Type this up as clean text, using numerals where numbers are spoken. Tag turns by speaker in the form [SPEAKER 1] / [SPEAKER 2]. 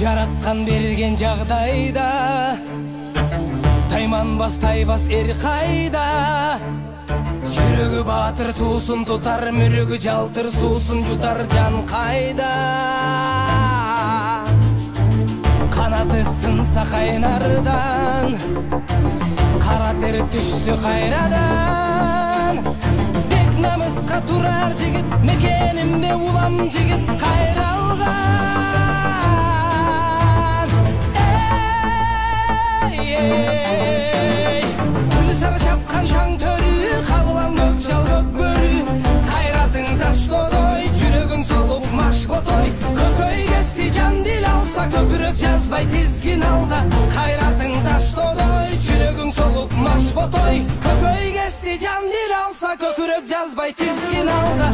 [SPEAKER 1] Жараткан берген жагдайда тайманбас тайбас эр кайда. Жүрөгү батыр туусун тутар, мүрөгү жалтыр суусун жутар, жан кайда. Канаты сынса кайнардан, кара тер түшсө кайрадан. Бек намыска турар жигит, мекенимде улам жигит кайралган. Күлі сары шапқан шаң төрі, қабылан көк жал көк бөрі. Қайратың таш додой, жүрегің солып маш ботой. Көкөй кести жан дил алса, көкірек жазбай тизгин алда. Қайратың таш додой, жүрегің солып маш ботой. Көкөй кести жан дил алса, көкірек жазбай тизгин алда.